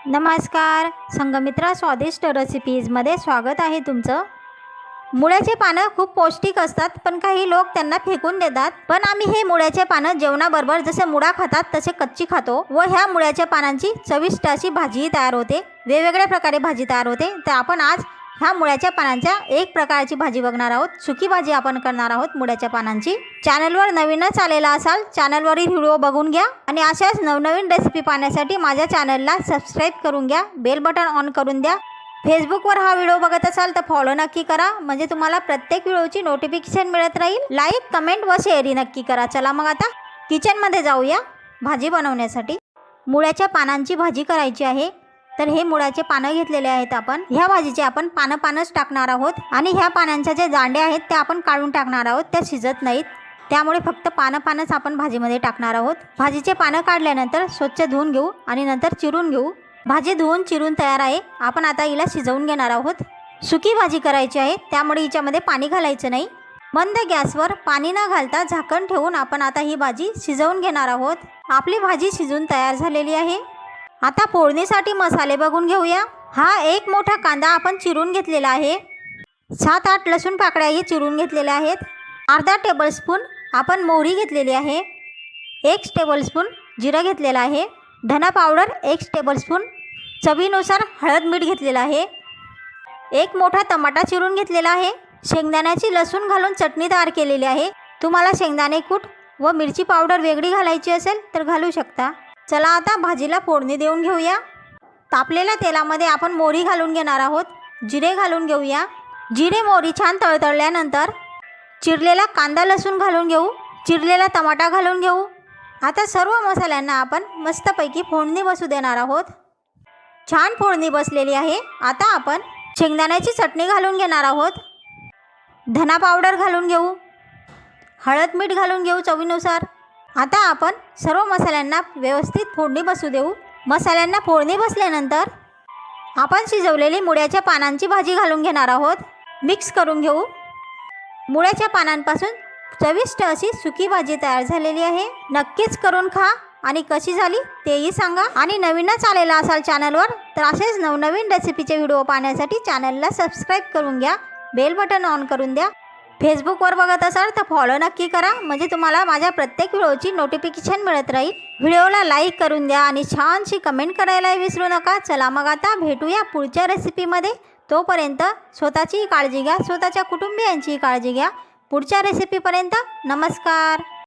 नमस्कार. संघमित्रा स्वादिष्ट रेसिपीजमध्ये स्वागत आहे तुमचं. मुळ्याचे पानं खूप पौष्टिक असतात, पण काही लोक त्यांना फेकून देतात. पण आम्ही हे मुळ्याचे पानं जेवणाबरोबर जसे मुळा खातात तसे कच्ची खातो व ह्या मुळ्याच्या पानांची चविष्ट अशी भाजीही तयार होते. वेगवेगळ्या प्रकारे भाजी तयार होते. तर आपण आज ह्या मुळ्याच्या पानांच्या एक प्रकारची भाजी बघणार आहोत. सुकी भाजी आपण करणार आहोत मुळ्याच्या पानांची. चॅनलवर नवीनच आलेला असाल चॅनलवरील व्हिडिओ बघून घ्या आणि अशाच नवनवीन रेसिपी पाहण्यासाठी माझ्या चॅनलला सबस्क्राईब करून घ्या. बेल बटन ऑन करून द्या. फेसबुकवर हा व्हिडिओ बघत असाल तर फॉलो नक्की करा, म्हणजे तुम्हाला प्रत्येक व्हिडिओची नोटिफिकेशन मिळत राहील. लाईक, कमेंट व शेअरही नक्की करा. चला मग आता किचनमध्ये जाऊया भाजी बनवण्यासाठी. मुळ्याच्या पानांची भाजी करायची आहे. तर हे मुळ्याचे पानं घेतलेले आहेत आपण. ह्या भाजीचे आपण पानंच टाकणार आहोत आणि ह्या पानांच्या जे दांडे आहेत ते आपण काढून टाकणार आहोत. त्या शिजत नाहीत, त्यामुळे फक्त पानंच आपण भाजीमध्ये टाकणार आहोत. भाजीचे पानं काढल्यानंतर स्वच्छ धुवून घेऊ आणि नंतर चिरून घेऊ. भाजी धुवून चिरून तयार आहे. आपण आता हिला शिजवून घेणार आहोत. सुकी भाजी करायची आहे, त्यामुळे हिच्यामध्ये पाणी घालायचं नाही. मंद गॅसवर पाणी न घालता झाकण ठेवून आपण आता ही भाजी शिजवून घेणार आहोत. आपली भाजी शिजून तयार झालेली आहे. आता फोडणीसाठी मसाले बघून घेऊया. हा एक मोठा कांदा आपण चिरून घेतलेला आहे. 7-8 लसूण पाकळ्याही चिरून घेतलेल्या आहेत. अर्धा टेबलस्पून आपण मोहरी घेतलेली आहे. 1 टेबलस्पून जिरं घेतलेलं आहे. धना पावडर 1 टेबलस्पून. चवीनुसार हळद मीठ घेतलेलं आहे. एक मोठा टमाटा चिरून घेतलेला आहे. शेंगदाण्याची लसूण घालून चटणी तयार केलेली आहे. तुम्हाला शेंगदाणे कूट व मिरची पावडर वेगळी घालायची असेल तर घालू शकता. चला आता भाजीला फोडणी देऊन घेऊया. तापलेल्या तेलामध्ये आपण मोहरी घालून घेणार आहोत. जिरे घालून घेऊया. जिरे मोहरी छान तळतळल्यानंतर चिरलेला कांदा लसूण घालून घेऊ. चिरलेला टमाटा घालून घेऊ. आता सर्व मसाल्यांना आपण मस्तपैकी फोडणी बसू देणार आहोत. छान फोडणी बसलेली आहे. आता आपण शेंगदाण्याची चटणी घालून घेणार आहोत. धना पावडर घालून घेऊ. हळद मीठ घालून घेऊ चवीनुसार. आता आपण सर्व मसाल्यांना व्यवस्थित फोडणी बसू देऊ. मसाल्यांना फोडणी बसल्यानंतर आपण शिजवलेली मुळ्याच्या पानांची भाजी घालून घेणार आहोत. मिक्स करून घेऊ. मुळ्याच्या पानांपासून चविष्ट अशी सुकी भाजी तयार झालेली आहे. नक्कीच करून खा आणि कशी झाली तेही सांगा. आणि नवीनच आलेला असाल चॅनलवर तर असेच नवनवीन रेसिपीचे व्हिडिओ पाहण्यासाठी चॅनलला सबस्क्राईब करून घ्या. बेल बटन ऑन करून द्या. फेसबुकवर बघत असाल तर फॉलो नक्की करा, म्हणजे तुम्हाला माझ्या प्रत्येक व्हिडिओची नोटिफिकेशन मिळत राहील. व्हिडिओला लाईक करून द्या आणि छानशी कमेंट करायलाही विसरू नका. चला मग आता भेटूया पुढच्या रेसिपीमध्ये. तोपर्यंत स्वतःचीही काळजी घ्या, स्वतःच्या कुटुंबियांचीही काळजी घ्या. पुढच्या रेसिपीपर्यंत नमस्कार.